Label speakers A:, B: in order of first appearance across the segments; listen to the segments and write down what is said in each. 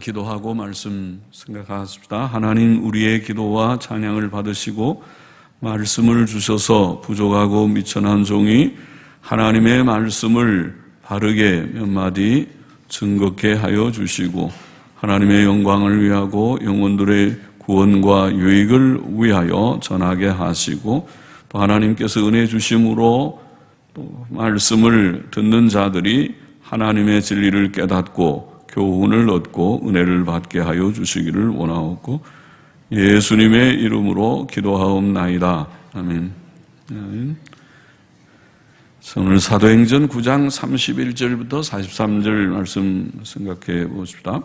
A: 기도하고 말씀 생각하십시다. 하나님, 우리의 기도와 찬양을 받으시고 말씀을 주셔서 부족하고 미천한 종이 하나님의 말씀을 바르게 몇 마디 증거케 하여 주시고 하나님의 영광을 위하고 영혼들의 구원과 유익을 위하여 전하게 하시고 또 하나님께서 은혜 주심으로 또 말씀을 듣는 자들이 하나님의 진리를 깨닫고 교훈을 얻고 은혜를 받게 하여 주시기를 원하옵고 예수님의 이름으로 기도하옵나이다. 아멘. 아멘. 오늘 사도행전 9장 31절부터 43절 말씀 생각해 보십시다.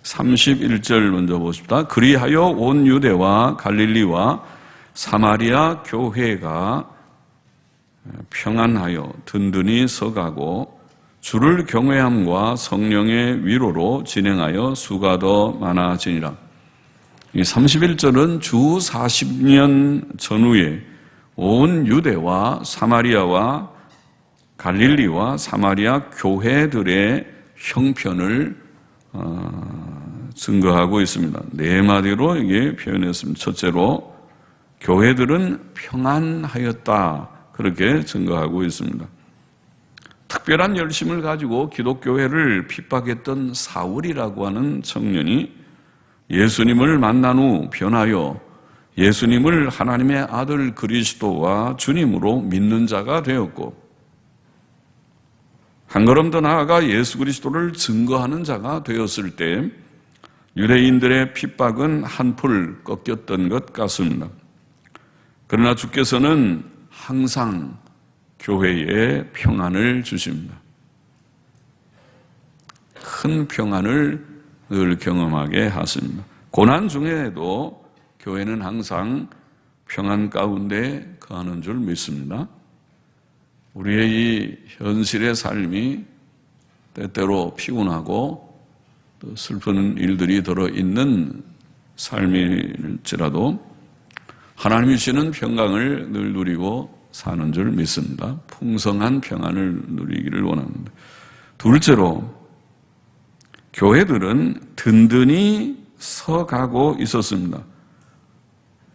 A: 31절 먼저 보십시다. 그리하여 온 유대와 갈릴리와 사마리아 교회가 평안하여 든든히 서가고 주를 경외함과 성령의 위로로 진행하여 수가 더 많아지니라. 이 31절은 주 40년 전후에 온 유대와 사마리아와 갈릴리와 사마리아 교회들의 형편을 증거하고 있습니다. 네 마디로 이게 표현했습니다. 첫째로 교회들은 평안하였다. 그렇게 증거하고 있습니다. 특별한 열심을 가지고 기독교회를 핍박했던 사울이라고 하는 청년이 예수님을 만난 후 변하여 예수님을 하나님의 아들 그리스도와 주님으로 믿는 자가 되었고 한 걸음 더 나아가 예수 그리스도를 증거하는 자가 되었을 때 유대인들의 핍박은 한풀 꺾였던 것 같습니다. 그러나 주께서는 항상 교회에 평안을 주십니다. 큰 평안을 늘 경험하게 하십니다. 고난 중에도 교회는 항상 평안 가운데 거하는 줄 믿습니다. 우리의 이 현실의 삶이 때때로 피곤하고 또 슬픈 일들이 들어있는 삶일지라도 하나님이 주시는 평강을 늘 누리고 사는 줄 믿습니다. 풍성한 평안을 누리기를 원합니다. 둘째로 교회들은 든든히 서가고 있었습니다.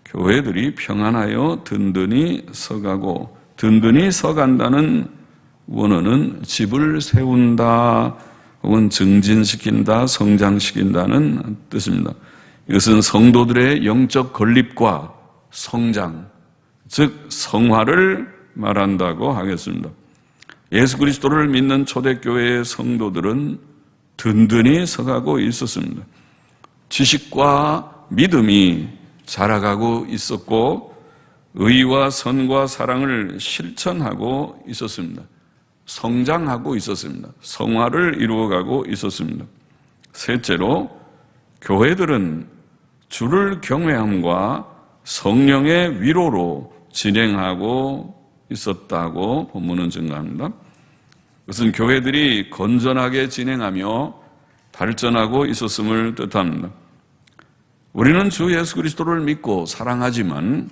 A: 교회들이 평안하여 든든히 서가고 든든히 서간다는 원어는 집을 세운다 혹은 증진시킨다, 성장시킨다는 뜻입니다. 이것은 성도들의 영적 건립과 성장, 즉 성화를 말한다고 하겠습니다. 예수 그리스도를 믿는 초대교회의 성도들은 든든히 서가고 있었습니다. 지식과 믿음이 자라가고 있었고 의와 선과 사랑을 실천하고 있었습니다. 성장하고 있었습니다. 성화를 이루어가고 있었습니다. 셋째로 교회들은 주를 경외함과 성령의 위로로 진행하고 있었다고 본문은 증거합니다. 그것은 교회들이 건전하게 진행하며 발전하고 있었음을 뜻합니다. 우리는 주 예수 그리스도를 믿고 사랑하지만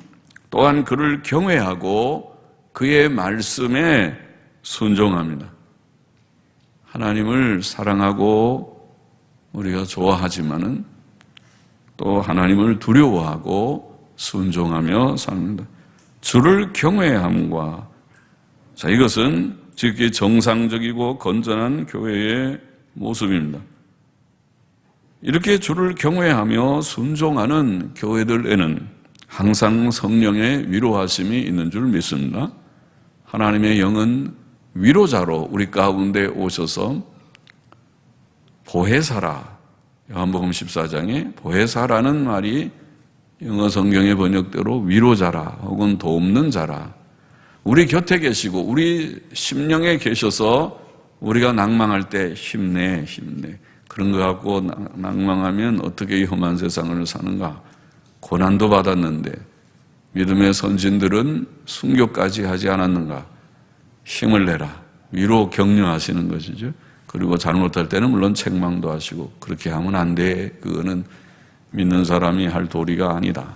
A: 또한 그를 경외하고 그의 말씀에 순종합니다. 하나님을 사랑하고 우리가 좋아하지만은 또 하나님을 두려워하고 순종하며 삽니다. 주를 경외함과 이것은 지극히 정상적이고 건전한 교회의 모습입니다. 이렇게 주를 경외하며 순종하는 교회들에는 항상 성령의 위로하심이 있는 줄 믿습니다. 하나님의 영은 위로자로 우리 가운데 오셔서 보혜사라, 요한복음 14장에 보혜사라는 말이 영어 성경의 번역대로 위로자라 혹은 돕는 자라, 우리 곁에 계시고 우리 심령에 계셔서 우리가 낭망할 때 힘내 그런 거 갖고 낭망하면 어떻게 이 험한 세상을 사는가. 고난도 받았는데 믿음의 선진들은 순교까지 하지 않았는가. 힘을 내라. 위로 격려하시는 것이죠. 그리고 잘못할 때는 물론 책망도 하시고 그렇게 하면 안 돼. 그거는 믿는 사람이 할 도리가 아니다.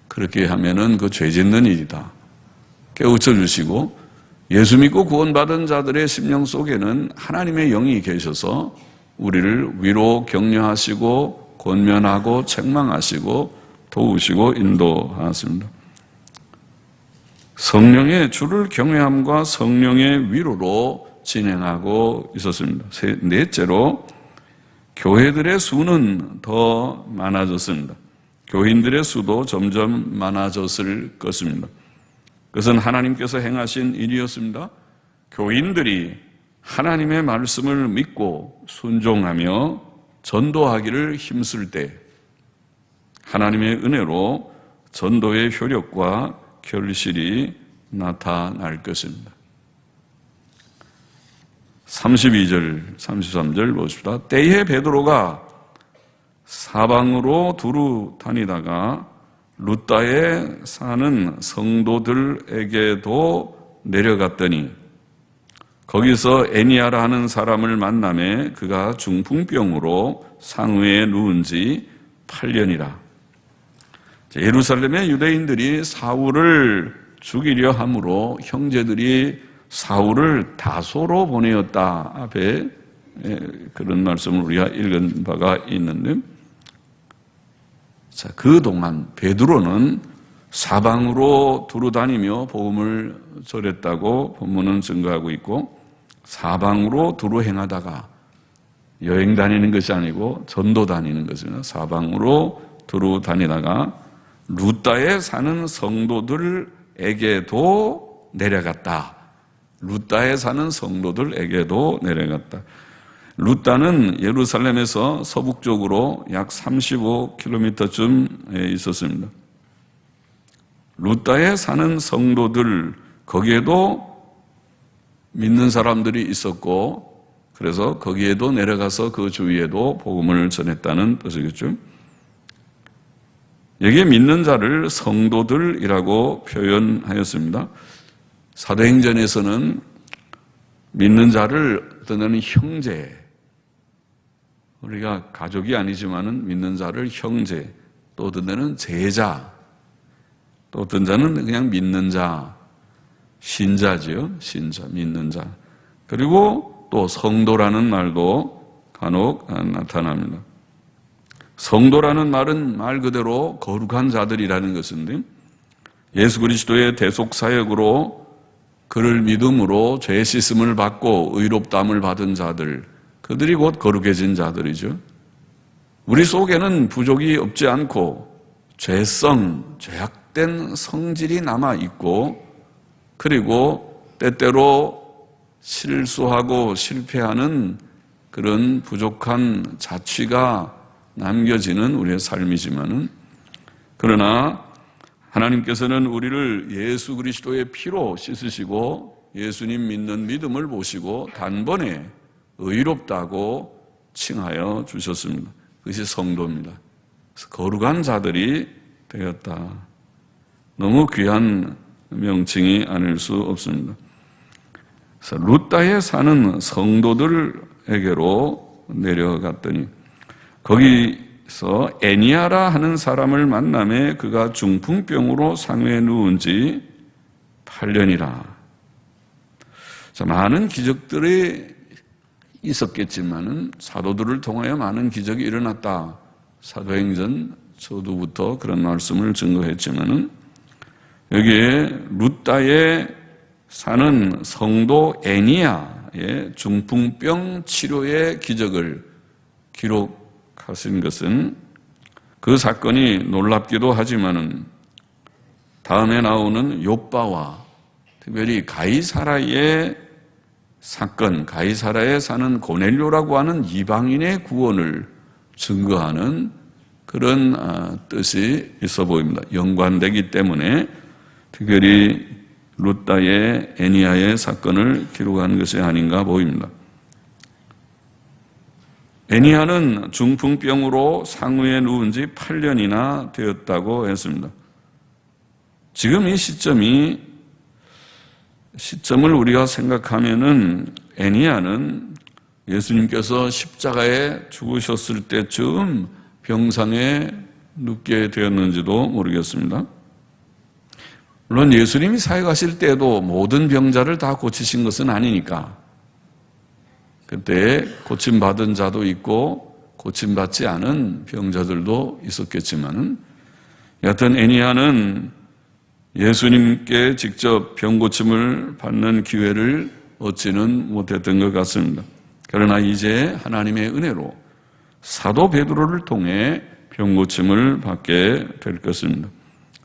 A: 그렇게 하면은 그 죄 짓는 일이다. 깨우쳐 주시고 예수 믿고 구원받은 자들의 심령 속에는 하나님의 영이 계셔서 우리를 위로 격려하시고 권면하고 책망하시고 도우시고 인도하십니다. 성령의 주를 경외함과 성령의 위로로 진행하고 있었습니다. 넷째로 교회들의 수는 더 많아졌습니다. 교인들의 수도 점점 많아졌을 것입니다. 그것은 하나님께서 행하신 일이었습니다. 교인들이 하나님의 말씀을 믿고 순종하며 전도하기를 힘쓸 때 하나님의 은혜로 전도의 효력과 결실이 나타날 것입니다. 32절, 33절 보십시다. 때에 베드로가 사방으로 두루 다니다가 루다에 사는 성도들에게도 내려갔더니 거기서 애니아라 하는 사람을 만나매 그가 중풍병으로 상위에 누운 지 8년이라. 예루살렘의 유대인들이 사울을 죽이려 함으로 형제들이 사울을 다소로 보내었다. 앞에 그런 말씀을 우리가 읽은 바가 있는데, 자, 그동안 베드로는 사방으로 두루 다니며 복음을 전했다고 본문은 증거하고 있고, 사방으로 두루 행하다가 여행 다니는 것이 아니고 전도 다니는 것입니다. 사방으로 두루 다니다가 루다에 사는 성도들에게도 내려갔다. 루다에 사는 성도들에게도 내려갔다. 루다는 예루살렘에서 서북쪽으로 약 35km쯤에 있었습니다. 루다에 사는 성도들, 거기에도 믿는 사람들이 있었고, 그래서 거기에도 내려가서 그 주위에도 복음을 전했다는 뜻이겠죠. 여기에 믿는 자를 성도들이라고 표현하였습니다. 사도행전에서는 믿는 자를 어떤 데는 형제, 우리가 가족이 아니지만은 믿는 자를 형제, 또 어떤 데는 제자, 또 어떤 자는 그냥 믿는 자, 신자지요. 신자, 믿는 자. 그리고 또 성도라는 말도 간혹 나타납니다. 성도라는 말은 말 그대로 거룩한 자들이라는 것인데, 예수 그리스도의 대속 사역으로 그를 믿음으로 죄 씻음을 받고 의롭다함을 받은 자들, 그들이 곧 거룩해진 자들이죠. 우리 속에는 부족이 없지 않고 죄성, 죄악된 성질이 남아 있고, 그리고 때때로 실수하고 실패하는 그런 부족한 자취가 남겨지는 우리의 삶이지만은, 그러나 하나님께서는 우리를 예수 그리스도의 피로 씻으시고 예수님 믿는 믿음을 보시고 단번에 의롭다고 칭하여 주셨습니다. 그것이 성도입니다. 그래서 거룩한 자들이 되었다. 너무 귀한 명칭이 아닐 수 없습니다. 그래서 루다에 사는 성도들에게로 내려갔더니 거기서 애니아라 하는 사람을 만나매 그가 중풍병으로 상외에 누운 지 8년이라. 자, 많은 기적들이 있었겠지만은 사도들을 통하여 많은 기적이 일어났다. 사도행전 초두부터 그런 말씀을 증거했지만은 여기에 루다에 사는 성도 애니아의 중풍병 치료의 기적을 기록하신 것은 그 사건이 놀랍기도 하지만은 다음에 나오는 욥바와 특별히 가이사라의 사건, 가이사라에 사는 고넬료라고 하는 이방인의 구원을 증거하는 그런 뜻이 있어 보입니다. 연관되기 때문에 특별히 루다의 애니아의 사건을 기록한 것이 아닌가 보입니다. 애니아는 중풍병으로 상위에 누운 지 8년이나 되었다고 했습니다. 지금 이 시점을 우리가 생각하면은 애니아는 예수님께서 십자가에 죽으셨을 때쯤 병상에 눕게 되었는지도 모르겠습니다. 물론 예수님이 사역하실 때도 모든 병자를 다 고치신 것은 아니니까 그때 고침받은 자도 있고 고침받지 않은 병자들도 있었겠지만 여하튼 애니야는 예수님께 직접 병고침을 받는 기회를 얻지는 못했던 것 같습니다. 그러나 이제 하나님의 은혜로 사도 베드로를 통해 병고침을 받게 될 것입니다.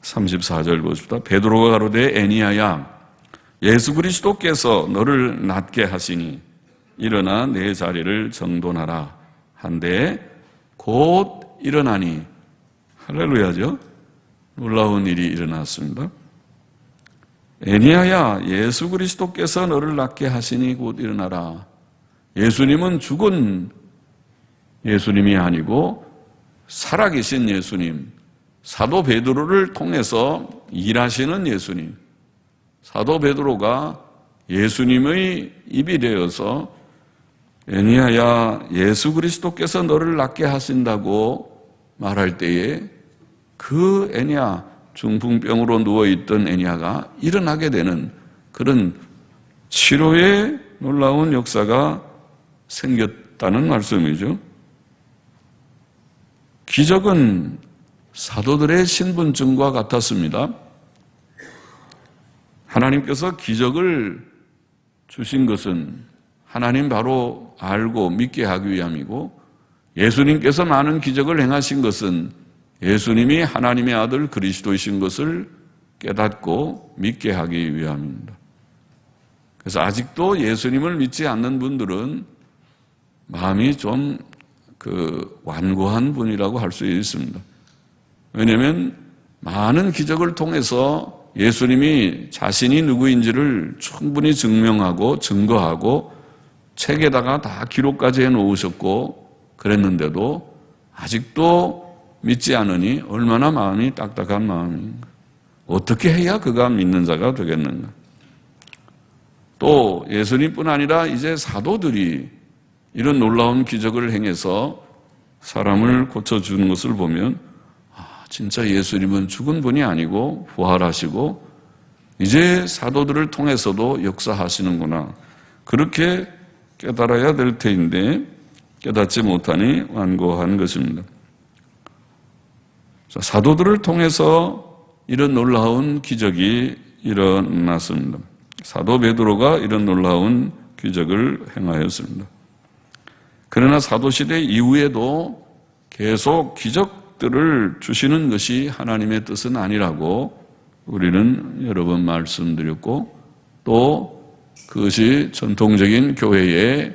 A: 34절 보십시다. 베드로가 가로되 애니야야 예수 그리스도께서 너를 낫게 하시니 일어나 내 자리를 정돈하라 한데 곧 일어나니 할렐루야죠. 놀라운 일이 일어났습니다. 애니야야 예수 그리스도께서 너를 낫게 하시니 곧 일어나라. 예수님은 죽은 예수님이 아니고 살아계신 예수님, 사도 베드로를 통해서 일하시는 예수님, 사도 베드로가 예수님의 입이 되어서 애니야야 예수 그리스도께서 너를 낫게 하신다고 말할 때에 그 애니야, 중풍병으로 누워있던 애니야가 일어나게 되는 그런 치료의 놀라운 역사가 생겼다는 말씀이죠. 기적은 사도들의 신분증과 같았습니다. 하나님께서 기적을 주신 것은 하나님 바로 알고 믿게 하기 위함이고 예수님께서 많은 기적을 행하신 것은 예수님이 하나님의 아들 그리스도이신 것을 깨닫고 믿게 하기 위함입니다. 그래서 아직도 예수님을 믿지 않는 분들은 마음이 좀 완고한 분이라고 할 수 있습니다. 왜냐하면 많은 기적을 통해서 예수님이 자신이 누구인지를 충분히 증명하고 증거하고 책에다가 다 기록까지 해놓으셨고 그랬는데도 아직도 믿지 않으니 얼마나 마음이 딱딱한 마음인가. 어떻게 해야 그가 믿는 자가 되겠는가. 또 예수님뿐 아니라 이제 사도들이 이런 놀라운 기적을 행해서 사람을 고쳐주는 것을 보면 진짜 예수님은 죽은 분이 아니고 부활하시고 이제 사도들을 통해서도 역사하시는구나. 그렇게 깨달아야 될 터인데 깨닫지 못하니 완고한 것입니다. 사도들을 통해서 이런 놀라운 기적이 일어났습니다. 사도 베드로가 이런 놀라운 기적을 행하였습니다. 그러나 사도시대 이후에도 계속 기적들을 주시는 것이 하나님의 뜻은 아니라고 우리는 여러 번 말씀드렸고 또 그것이 전통적인 교회의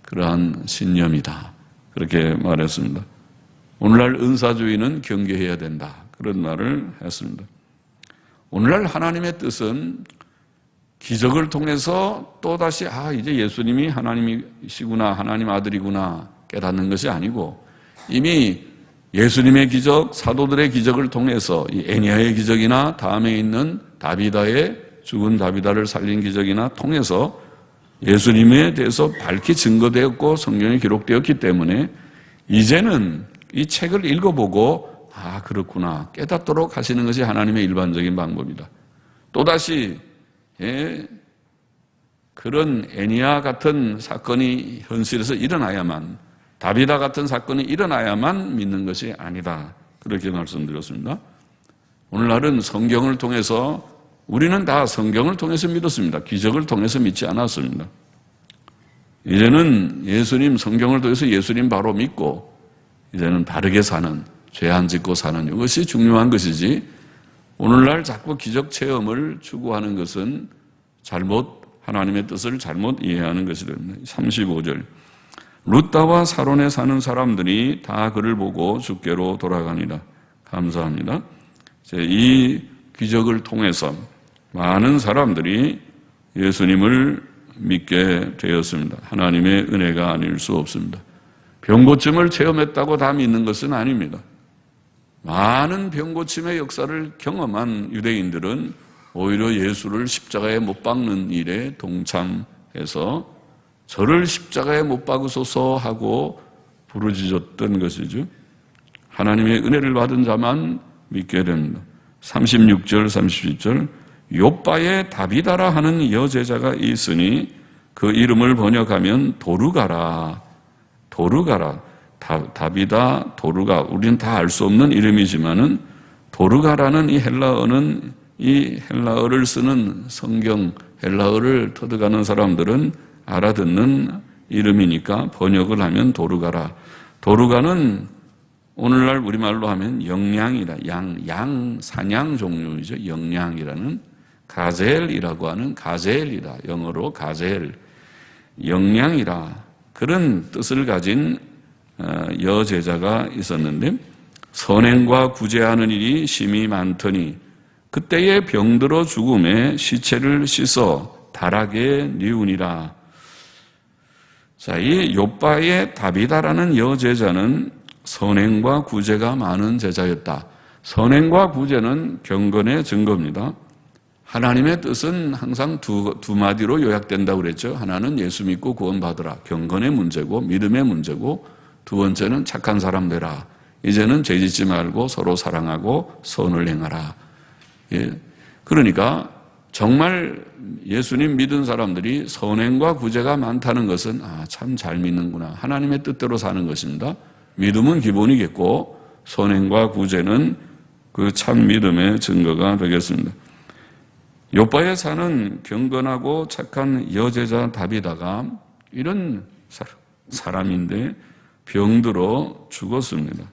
A: 그러한 신념이다. 그렇게 말했습니다. 오늘날 은사주의는 경계해야 된다. 그런 말을 했습니다. 오늘날 하나님의 뜻은 기적을 통해서 또다시 이제 예수님이 하나님이시구나, 하나님 아들이구나 깨닫는 것이 아니고 이미 예수님의 기적, 사도들의 기적을 통해서 이 애니야의 기적이나 다음에 있는 다비다의 죽은 다비다를 살린 기적이나 통해서 예수님에 대해서 밝히 증거되었고 성경에 기록되었기 때문에 이제는 이 책을 읽어보고 그렇구나 깨닫도록 하시는 것이 하나님의 일반적인 방법이다. 또다시 그런 애니야 같은 사건이 현실에서 일어나야만 다비다 같은 사건이 일어나야만 믿는 것이 아니다. 그렇게 말씀드렸습니다. 오늘날은 성경을 통해서 우리는 다 성경을 통해서 믿었습니다. 기적을 통해서 믿지 않았습니다. 이제는 예수님 성경을 통해서 예수님 바로 믿고 이제는 바르게 사는 죄 안 짓고 사는 이것이 중요한 것이지 오늘날 자꾸 기적 체험을 추구하는 것은 하나님의 뜻을 잘못 이해하는 것이 됩니다. 35절 룻다와 사론에 사는 사람들이 다 그를 보고 주께로 돌아가니라. 감사합니다. 이 기적을 통해서 많은 사람들이 예수님을 믿게 되었습니다. 하나님의 은혜가 아닐 수 없습니다. 병고침을 체험했다고 다 믿는 것은 아닙니다. 많은 병고침의 역사를 경험한 유대인들은 오히려 예수를 십자가에 못 박는 일에 동참해서 저를 십자가에 못 박으소서 하고 부르짖었던 것이죠. 하나님의 은혜를 받은 자만 믿게 됩니다. 36절 37절 욥바에 다비다라 하는 여제자가 있으니 그 이름을 번역하면 도르가라. 도르가라. 다비다, 도르가. 우리는 다 알 수 없는 이름이지만은 도르가라는 이 헬라어는 이 헬라어를 쓰는 성경 헬라어를 터득하는 사람들은 알아듣는 이름이니까 번역을 하면 도르가라. 도르가는 오늘날 우리말로 하면 영양이다. 양, 사냥 종류이죠. 영양이라는 가젤이라고 하는 가젤이다. 영어로 가젤. 영양이라. 그런 뜻을 가진 여제자가 있었는데 선행과 구제하는 일이 심히 많더니 그때에 병들어 죽음에 시체를 씻어 다락에 뉘우니라. 자, 이 욥바의 다비다라는 여제자는 선행과 구제가 많은 제자였다. 선행과 구제는 경건의 증거입니다. 하나님의 뜻은 항상 두 마디로 요약된다고 그랬죠. 하나는 예수 믿고 구원받으라. 경건의 문제고 믿음의 문제고 두 번째는 착한 사람 되라. 이제는 죄짓지 말고 서로 사랑하고 선을 행하라. 예. 그러니까 정말 예수님 믿은 사람들이 선행과 구제가 많다는 것은 참 잘 믿는구나. 하나님의 뜻대로 사는 것입니다. 믿음은 기본이겠고 선행과 구제는 그 참 믿음의 증거가 되겠습니다. 욥바에 사는 경건하고 착한 여제자 다비다가 이런 사람인데 병들어 죽었습니다.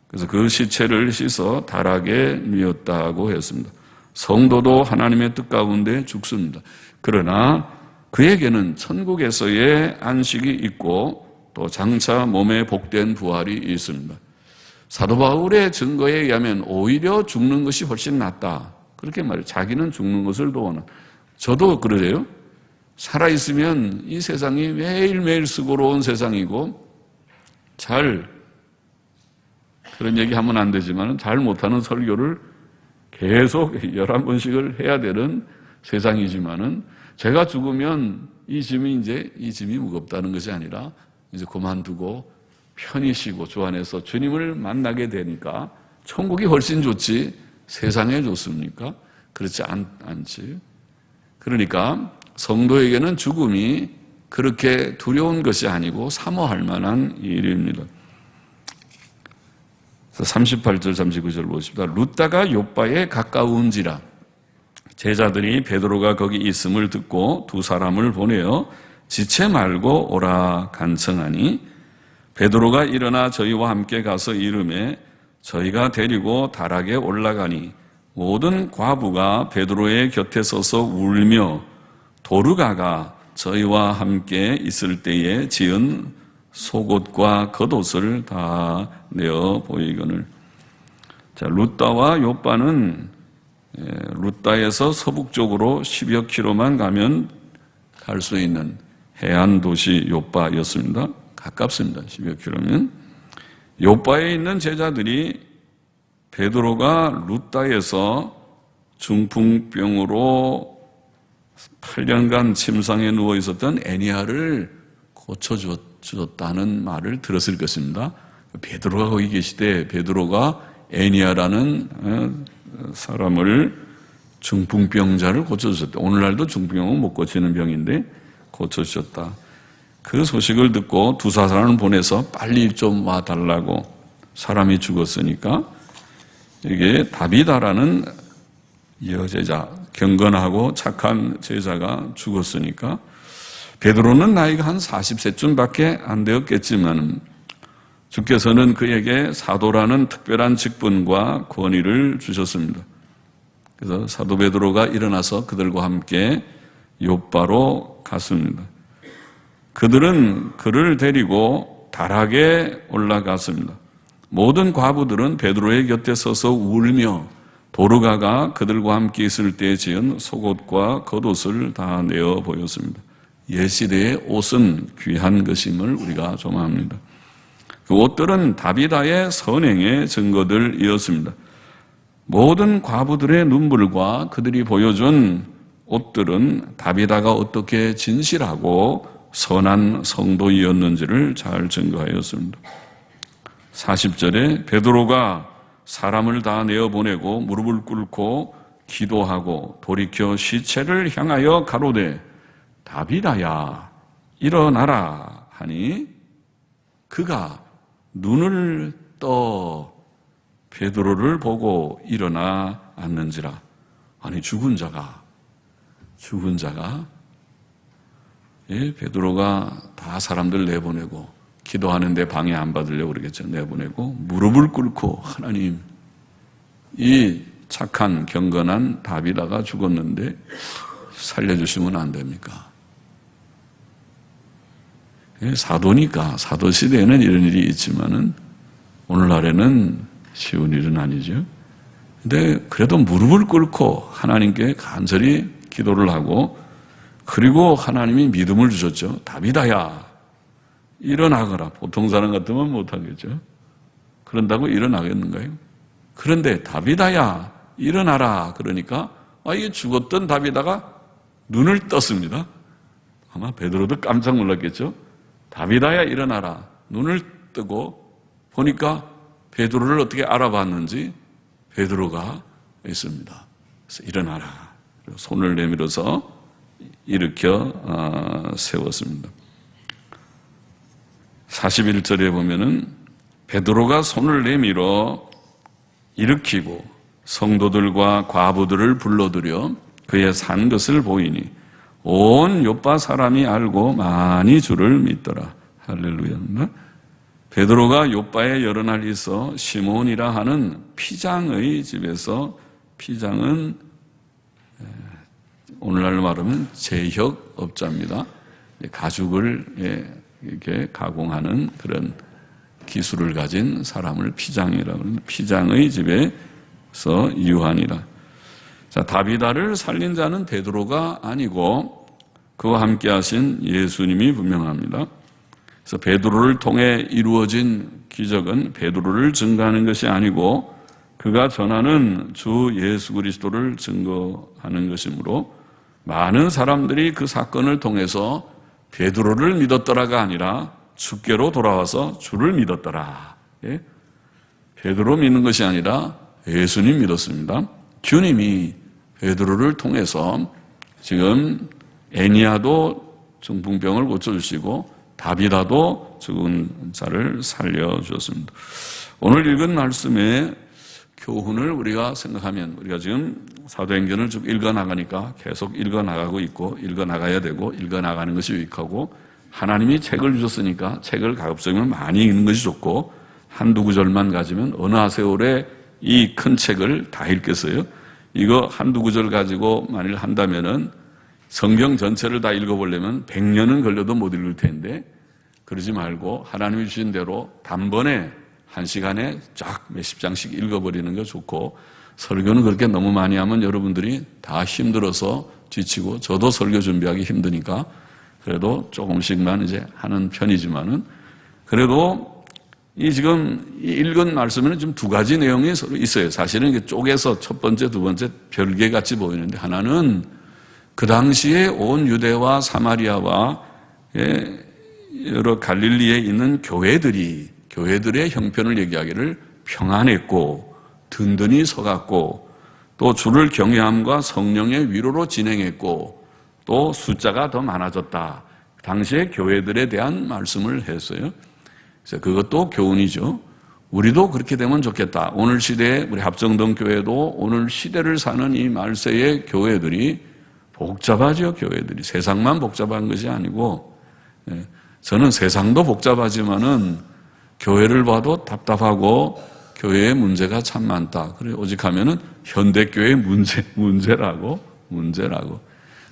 A: 그래서 그 시체를 씻어 다락에 뉘었다고 했습니다. 성도도 하나님의 뜻 가운데 죽습니다. 그러나 그에게는 천국에서의 안식이 있고 또 장차 몸에 복된 부활이 있습니다. 사도 바울의 증거에 의하면 오히려 죽는 것이 훨씬 낫다. 그렇게 말해요. 자기는 죽는 것을 더 원한다. 저도 그러래요. 살아있으면 이 세상이 매일매일 수고로운 세상이고 그런 얘기 하면 안 되지만 잘 못하는 설교를 계속 11번씩을 해야 되는 세상이지만은 제가 죽으면 이 짐이 무겁다는 것이 아니라 이제 그만두고 편히 쉬고 주 안에서 주님을 만나게 되니까 천국이 훨씬 좋지 세상에 좋습니까? 그렇지 않지. 그러니까 성도에게는 죽음이 그렇게 두려운 것이 아니고 사모할 만한 일입니다. 38절 39절 보십시다. 룻다가 욥바에 가까운지라. 제자들이 베드로가 거기 있음을 듣고 두 사람을 보내어 지체 말고 오라 간청하니 베드로가 일어나 저희와 함께 가서 이르매 저희가 데리고 다락에 올라가니 모든 과부가 베드로의 곁에 서서 울며 도르가가 저희와 함께 있을 때에 지은 속옷과 겉옷을 다 내어 보이거늘. 자, 룻다와 욥바는 룻다에서 서북쪽으로 10여 킬로만 가면 갈 수 있는 해안 도시 욥바였습니다. 가깝습니다. 10여 킬로면. 욥바에 있는 제자들이 베드로가 룻다에서 중풍병으로 8년간 침상에 누워 있었던 애니아를 고쳐주었다는 말을 들었을 것입니다. 베드로가 거기 계시되 베드로가 애니아라는 사람을 중풍병자를 고쳐주셨다. 오늘날도 중풍병은 못 고치는 병인데 고쳐주셨다. 그 소식을 듣고 두 사람을 보내서 빨리 좀 와달라고. 사람이 죽었으니까. 이게 다비다라는 여제자, 경건하고 착한 제자가 죽었으니까 베드로는 나이가 한 40세쯤밖에 안 되었겠지만 주께서는 그에게 사도라는 특별한 직분과 권위를 주셨습니다. 그래서 사도 베드로가 일어나서 그들과 함께 욥바로 갔습니다. 그들은 그를 데리고 다락에 올라갔습니다. 모든 과부들은 베드로의 곁에 서서 울며 도르가가 그들과 함께 있을 때 지은 속옷과 겉옷을 다 내어 보였습니다. 옛시대의 옷은 귀한 것임을 우리가 조마합니다. 그 옷들은 다비다의 선행의 증거들이었습니다. 모든 과부들의 눈물과 그들이 보여준 옷들은 다비다가 어떻게 진실하고 선한 성도이었는지를 잘 증거하였습니다. 40절에 베드로가 사람을 다 내어보내고 무릎을 꿇고 기도하고 돌이켜 시체를 향하여 가로되 다비다야 일어나라 하니 그가 눈을 떠 베드로를 보고 일어나 앉는지라. 아니 죽은 자가 베드로가 다 사람들 내보내고 기도하는데 방해 안 받으려고 그러겠죠. 내보내고 무릎을 꿇고 하나님, 이 착한 경건한 다비다가 죽었는데 살려주시면 안 됩니까? 사도니까, 사도 시대에는 이런 일이 있지만은 오늘날에는 쉬운 일은 아니죠. 근데 그래도 무릎을 꿇고 하나님께 간절히 기도를 하고, 그리고 하나님이 믿음을 주셨죠. 다비다야 일어나거라. 보통 사람 같으면 못하겠죠. 그런다고 일어나겠는가요? 그런데 다비다야 일어나라 그러니까 이게 죽었던 다비다가 눈을 떴습니다. 아마 베드로도 깜짝 놀랐겠죠. 다비다야 일어나라. 눈을 뜨고 보니까 베드로를 어떻게 알아봤는지 베드로가 있습니다. 그래서 일어나라. 손을 내밀어서 일으켜 세웠습니다. 41절에 보면은 베드로가 손을 내밀어 일으키고 성도들과 과부들을 불러들여 그의 산 것을 보이니 온 요파 사람이 알고 많이 주를 믿더라. 할렐루야. 베드로가 요파에 여러 날 있어 시몬이라 하는 피장의 집에서, 피장은 오늘날로 말하면 제혁업자입니다. 가죽을 이렇게 가공하는 그런 기술을 가진 사람을 피장이라고 합니다. 피장의 집에서 유하니라. 자, 다비다를 살린 자는 베드로가 아니고 그와 함께 하신 예수님이 분명합니다. 그래서 베드로를 통해 이루어진 기적은 베드로를 증거하는 것이 아니고 그가 전하는 주 예수 그리스도를 증거하는 것이므로 많은 사람들이 그 사건을 통해서 베드로를 믿었더라가 아니라 주께로 돌아와서 주를 믿었더라. 베드로 믿는 것이 아니라 예수님 믿었습니다. 주님이 베드로를 통해서 지금 애니아도 중풍병을 고쳐주시고 다비다도 죽은 자를 살려주었습니다. 오늘 읽은 말씀의 교훈을 우리가 생각하면, 우리가 지금 사도행전을 쭉 읽어나가니까 계속 읽어나가고 있고 읽어나가야 되고 읽어나가는 것이 유익하고, 하나님이 책을 주셨으니까 책을 가급적이면 많이 읽는 것이 좋고, 한두 구절만 가지면 어느 세월에 이 큰 책을 다 읽겠어요? 이거 한두 구절 가지고 만일 한다면은 성경 전체를 다 읽어보려면 100년은 걸려도 못 읽을 텐데, 그러지 말고 하나님이 주신 대로 단번에 한 시간에 쫙 몇십 장씩 읽어버리는 게 좋고, 설교는 그렇게 너무 많이 하면 여러분들이 다 힘들어서 지치고, 저도 설교 준비하기 힘드니까 그래도 조금씩만 이제 하는 편이지만은, 그래도 이 지금 읽은 말씀에는 좀 두 가지 내용이 서로 있어요. 사실은 이게 쪼개서 첫 번째, 두 번째 별개 같이 보이는데, 하나는 그 당시에 온 유대와 사마리아와 여러 갈릴리에 있는 교회들의 형편을 얘기하기를 평안했고 든든히 서갔고 또 주를 경외함과 성령의 위로로 진행했고 또 숫자가 더 많아졌다. 당시에 교회들에 대한 말씀을 했어요. 그래서 그것도 교훈이죠. 우리도 그렇게 되면 좋겠다. 오늘 시대에 우리 합정동 교회도 오늘 시대를 사는 이 말세의 교회들이 복잡하죠. 교회들이 세상만 복잡한 것이 아니고, 저는 세상도 복잡하지만은 교회를 봐도 답답하고 교회의 문제가 참 많다. 그래 오직 하면은 현대교회의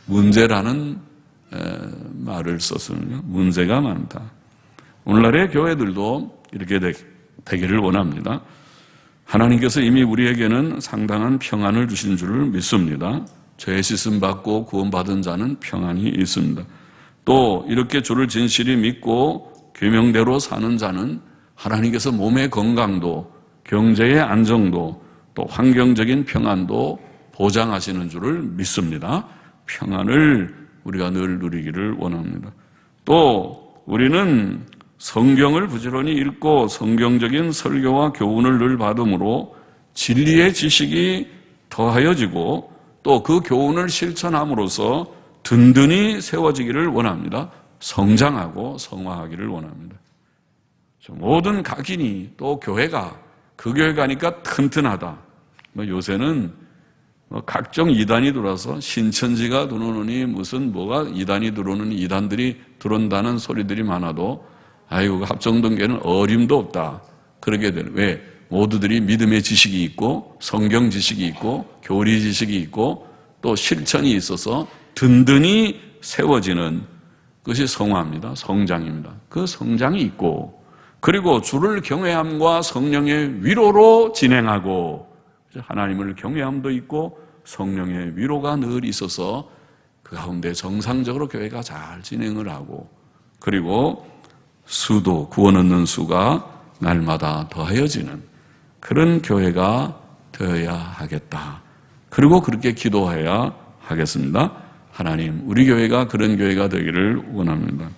A: 문제라는 말을 썼으면요. 문제가 많다. 오늘날의 교회들도 이렇게 되기를 원합니다. 하나님께서 이미 우리에게는 상당한 평안을 주신 줄을 믿습니다. 죄 씻음 받고 구원받은 자는 평안이 있습니다. 또 이렇게 주를 진실히 믿고 계명대로 사는 자는 하나님께서 몸의 건강도 경제의 안정도 또 환경적인 평안도 보장하시는 줄을 믿습니다. 평안을 우리가 늘 누리기를 원합니다. 또 우리는 성경을 부지런히 읽고 성경적인 설교와 교훈을 늘 받음으로 진리의 지식이 더하여지고 또 그 교훈을 실천함으로써 든든히 세워지기를 원합니다. 성장하고 성화하기를 원합니다. 모든 각인이 또 교회가 그 교회 가니까 튼튼하다. 요새는 각종 이단이 들어와서 신천지가 들어오느니 무슨 뭐가 이단이 들어오느니 이단들이 들어온다는 소리들이 많아도 아이고 합정동교회는 어림도 없다. 그러게 되는 왜? 모두들이 믿음의 지식이 있고 성경 지식이 있고 교리 지식이 있고 또 실천이 있어서 든든히 세워지는 것이 성화입니다. 성장입니다. 그 성장이 있고 그리고 주를 경외함과 성령의 위로로 진행하고 하나님을 경외함도 있고 성령의 위로가 늘 있어서 그 가운데 정상적으로 교회가 잘 진행을 하고 그리고 수도 구원 얻는 수가 날마다 더하여지는 그런 교회가 되어야 하겠다. 그리고 그렇게 기도해야 하겠습니다. 하나님, 우리 교회가 그런 교회가 되기를 원합니다.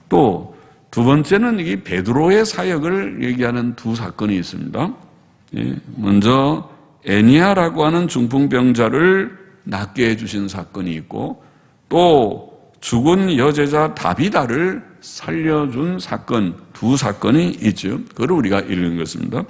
A: 또 두 번째는 이 베드로의 사역을 얘기하는 두 사건이 있습니다. 먼저 애니아라고 하는 중풍병자를 낫게 해주신 사건이 있고 또 죽은 여제자 다비다를 살려준 사건, 두 사건이 있죠. 그걸 우리가 읽은 것입니다.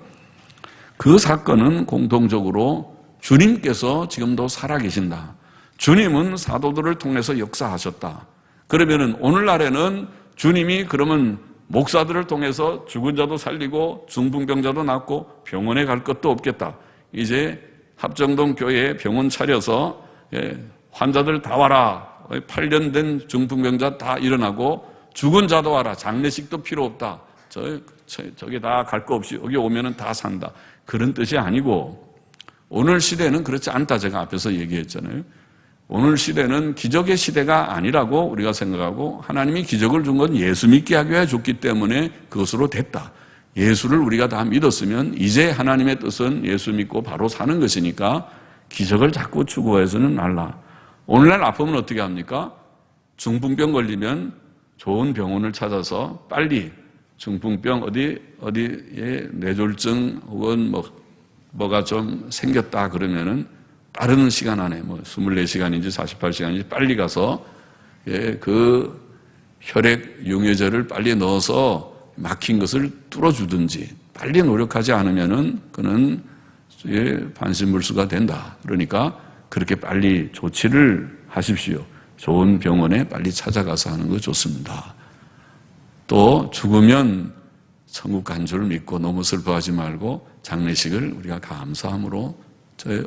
A: 그 사건은 공통적으로 주님께서 지금도 살아계신다. 주님은 사도들을 통해서 역사하셨다. 그러면은 오늘날에는 주님이 그러면 목사들을 통해서 죽은 자도 살리고 중풍병자도 낫고 병원에 갈 것도 없겠다. 이제 합정동 교회에 병원 차려서 환자들 다 와라. 8년 된 중풍병자 다 일어나고 죽은 자도 와라. 장례식도 필요 없다. 저기 다 갈 거 없이 여기 오면은 다 산다. 그런 뜻이 아니고 오늘 시대는 그렇지 않다. 제가 앞에서 얘기했잖아요. 오늘 시대는 기적의 시대가 아니라고 우리가 생각하고 하나님이 기적을 준 건 예수 믿게 하기 위해 줬기 때문에 그것으로 됐다. 예수를 우리가 다 믿었으면 이제 하나님의 뜻은 예수 믿고 바로 사는 것이니까 기적을 자꾸 추구해서는 말라. 오늘날 아프면 어떻게 합니까? 중풍병 걸리면 좋은 병원을 찾아서 빨리 중풍병 어디에 뇌졸중 혹은 뭐가 좀 생겼다 그러면은 빠른 시간 안에 24시간인지 48시간인지 빨리 가서 그 혈액 용해제를 빨리 넣어서 막힌 것을 뚫어주든지 빨리 노력하지 않으면은 그는 반신불수가 된다. 그러니까 그렇게 빨리 조치를 하십시오. 좋은 병원에 빨리 찾아가서 하는 거 좋습니다. 또 죽으면 천국 간 줄 믿고 너무 슬퍼하지 말고 장례식을 우리가 감사함으로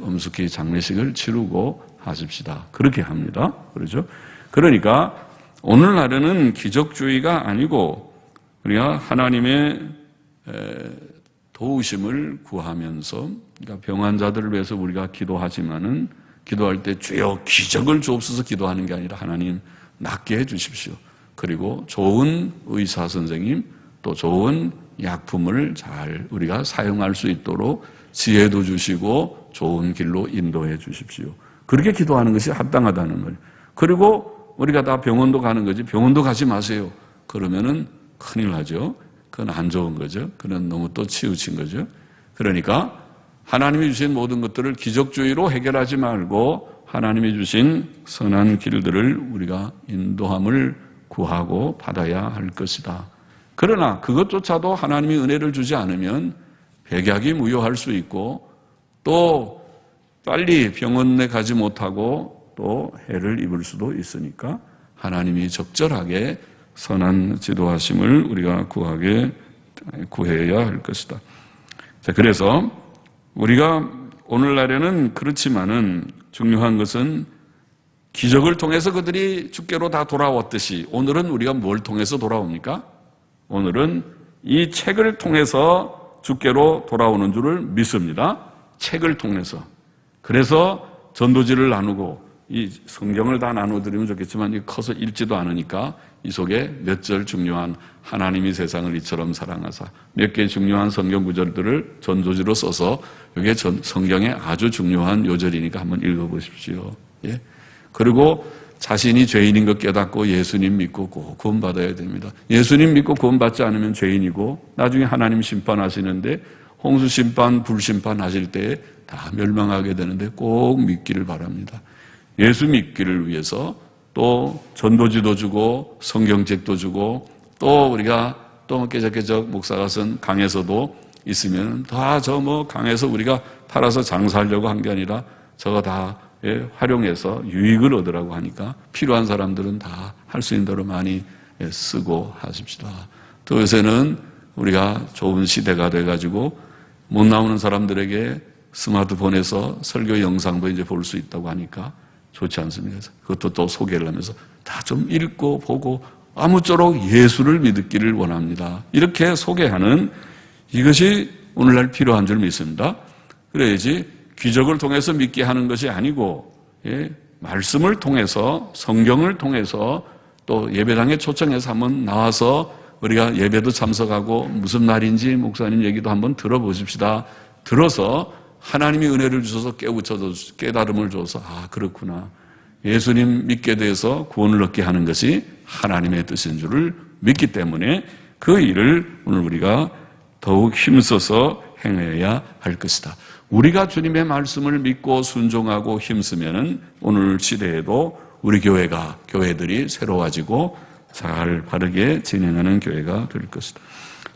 A: 엄숙히 장례식을 치르고 하십시다. 그렇게 합니다. 그렇죠? 그러니까 오늘날에는 기적주의가 아니고 우리가 하나님의 도우심을 구하면서 그러니까 병환자들을 위해서 우리가 기도하지만은 기도할 때 주여 기적을 주옵소서 기도하는 게 아니라 하나님 낫게 해 주십시오. 그리고 좋은 의사 선생님 또 좋은 약품을 잘 우리가 사용할 수 있도록 지혜도 주시고 좋은 길로 인도해 주십시오. 그렇게 기도하는 것이 합당하다는 거예요. 그리고 우리가 다 병원도 가는 거지 병원도 가지 마세요. 그러면은 큰일 나죠. 그건 안 좋은 거죠. 그건 너무 또 치우친 거죠. 그러니까 하나님이 주신 모든 것들을 기적주의로 해결하지 말고 하나님이 주신 선한 길들을 우리가 인도함을 구하고 받아야 할 것이다. 그러나 그것조차도 하나님이 은혜를 주지 않으면 백약이 무효할 수 있고 또 빨리 병원에 가지 못하고 또 해를 입을 수도 있으니까 하나님이 적절하게 선한 지도하심을 우리가 구해야 할 것이다. 자, 그래서 우리가 오늘날에는 그렇지만은 중요한 것은 기적을 통해서 그들이 주께로 다 돌아왔듯이 오늘은 우리가 뭘 통해서 돌아옵니까? 오늘은 이 책을 통해서 주께로 돌아오는 줄을 믿습니다. 책을 통해서. 그래서 전도지를 나누고 이 성경을 다 나눠드리면 좋겠지만 이 커서 읽지도 않으니까 이 속에 몇 절 중요한 하나님이 세상을 이처럼 사랑하사 몇 개 중요한 성경 구절들을 전도지로 써서 이게 성경에 아주 중요한 요절이니까 한번 읽어보십시오. 예. 그리고 자신이 죄인인 것 깨닫고 예수님 믿고 꼭 구원받아야 됩니다. 예수님 믿고 구원받지 않으면 죄인이고 나중에 하나님 심판하시는데 홍수 심판, 불 심판 하실 때에 다 멸망하게 되는데 꼭 믿기를 바랍니다. 예수 믿기를 위해서 또 전도지도 주고 성경책도 주고 또 우리가 또 깨적깨적 목사가 쓴 강에서도 있으면 다 저 뭐 강에서 우리가 팔아서 장사하려고 한 게 아니라 저거 다 활용해서 유익을 얻으라고 하니까 필요한 사람들은 다 할 수 있는 대로 많이 쓰고 하십시다. 또 요새는 우리가 좋은 시대가 돼가지고 못 나오는 사람들에게 스마트폰에서 설교 영상도 이제 볼 수 있다고 하니까 좋지 않습니까? 그것도 또 소개를 하면서 다 좀 읽고 보고 아무쪼록 예수를 믿기를 원합니다. 이렇게 소개하는 이것이 오늘날 필요한 줄 믿습니다. 그래야지 기적을 통해서 믿게 하는 것이 아니고 말씀을 통해서 성경을 통해서 또 예배당에 초청해서 한번 나와서 우리가 예배도 참석하고 무슨 말인지 목사님 얘기도 한번 들어보십시다. 들어서 하나님이 은혜를 주셔서 깨우쳐서 깨달음을 줘서 아 그렇구나. 예수님 믿게 돼서 구원을 얻게 하는 것이 하나님의 뜻인 줄을 믿기 때문에 그 일을 오늘 우리가 더욱 힘써서 행해야 할 것이다. 우리가 주님의 말씀을 믿고 순종하고 힘쓰면은 오늘 시대에도 우리 교회들이 새로워지고 잘 바르게 진행하는 교회가 될 것이다.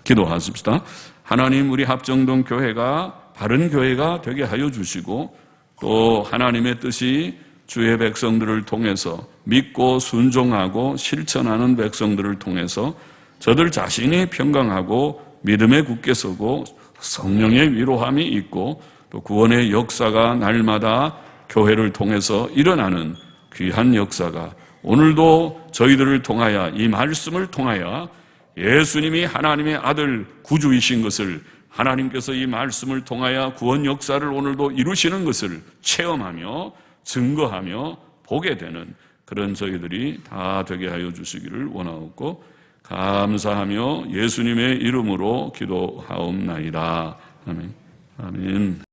A: 기도하십시다. 하나님 우리 합정동 교회가 바른 교회가 되게 하여 주시고 또 하나님의 뜻이 주의 백성들을 통해서 믿고 순종하고 실천하는 백성들을 통해서 저들 자신이 평강하고 믿음에 굳게 서고 성령의 위로함이 있고 또 구원의 역사가 날마다 교회를 통해서 일어나는 귀한 역사가 오늘도 저희들을 통하여 이 말씀을 통하여 예수님이 하나님의 아들 구주이신 것을 하나님께서 이 말씀을 통하여 구원 역사를 오늘도 이루시는 것을 체험하며 증거하며 보게 되는 그런 저희들이 다 되게 하여 주시기를 원하옵고 감사하며 예수님의 이름으로 기도하옵나이다. 아멘. 아멘.